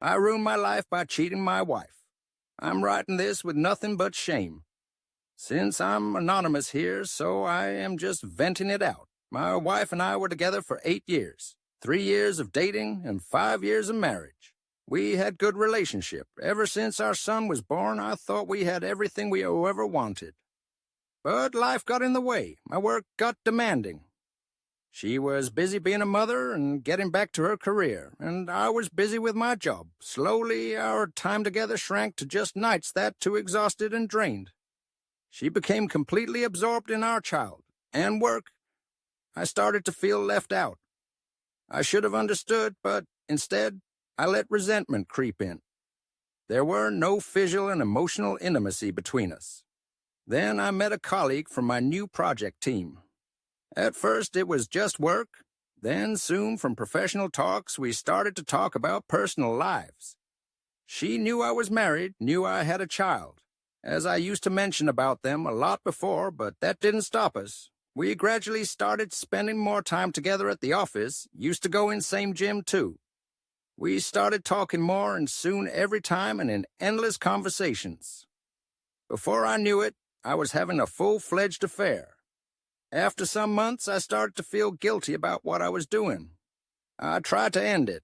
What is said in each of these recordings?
I ruined my life by cheating my wife. I'm writing this with nothing but shame. Since I'm anonymous here, so I am just venting it out. My wife and I were together for 8 years, 3 years of dating and 5 years of marriage. We had good relationship. Ever since our son was born, I thought we had everything we ever wanted. But life got in the way. My work got demanding. She was busy being a mother and getting back to her career, and I was busy with my job. Slowly, our time together shrank to just nights that too exhausted and drained. She became completely absorbed in our child and work. I started to feel left out. I should have understood, but instead, I let resentment creep in. There were no physical and emotional intimacy between us. Then I met a colleague from my new project team. At first, it was just work. Then, soon, from professional talks, we started to talk about personal lives. She knew I was married, knew I had a child, as I used to mention about them a lot before, but that didn't stop us. We gradually started spending more time together at the office, used to go in same gym too. We started talking more and soon every time and in endless conversations. Before I knew it, I was having a full-fledged affair. After some months, I started to feel guilty about what I was doing. I tried to end it.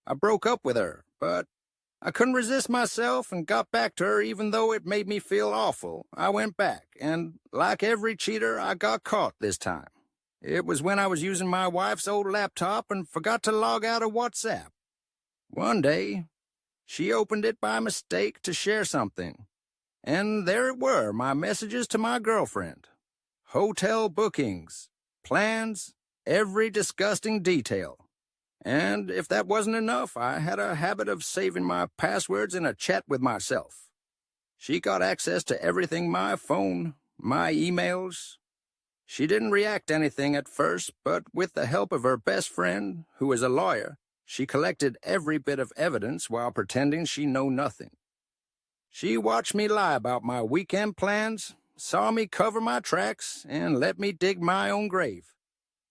I broke up with her, but I couldn't resist myself and got back to her even though it made me feel awful. I went back, and like every cheater, I got caught this time. It was when I was using my wife's old laptop and forgot to log out of WhatsApp. One day, she opened it by mistake to share something, and there it were, my messages to my girlfriend. Hotel bookings, plans, every disgusting detail. And if that wasn't enough, I had a habit of saving my passwords in a chat with myself. She got access to everything, my phone, my emails. She didn't react to anything at first, but with the help of her best friend, who is a lawyer, she collected every bit of evidence while pretending she knew nothing. She watched me lie about my weekend plans, saw me cover my tracks, and let me dig my own grave.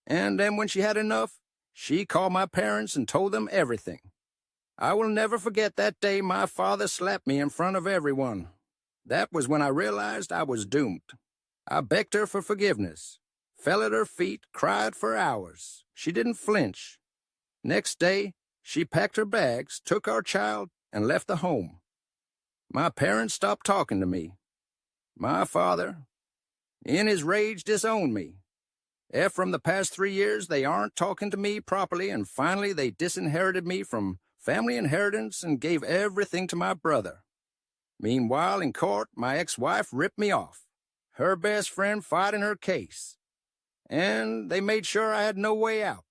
And then when she had enough, she called my parents and told them everything. I will never forget that day my father slapped me in front of everyone. That was when I realized I was doomed. I begged her for forgiveness, fell at her feet, cried for hours. She didn't flinch. Next day, she packed her bags, took our child, and left the home. My parents stopped talking to me. My father, in his rage, disowned me. From the past 3 years, they aren't talking to me properly, and finally they disinherited me from family inheritance and gave everything to my brother. Meanwhile, in court, my ex-wife ripped me off. Her best friend fought in her case, and they made sure I had no way out.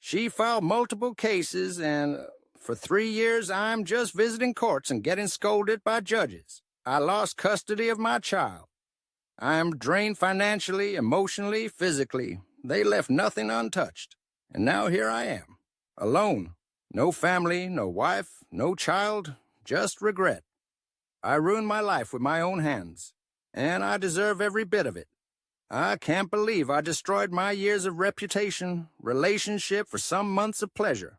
She filed multiple cases, and for 3 years I'm just visiting courts and getting scolded by judges. I lost custody of my child. I'm drained financially, emotionally, physically. They left nothing untouched. And now here I am, alone. No family, no wife, no child, just regret. I ruined my life with my own hands, and I deserve every bit of it. I can't believe I destroyed my years of reputation, relationship for some months of pleasure.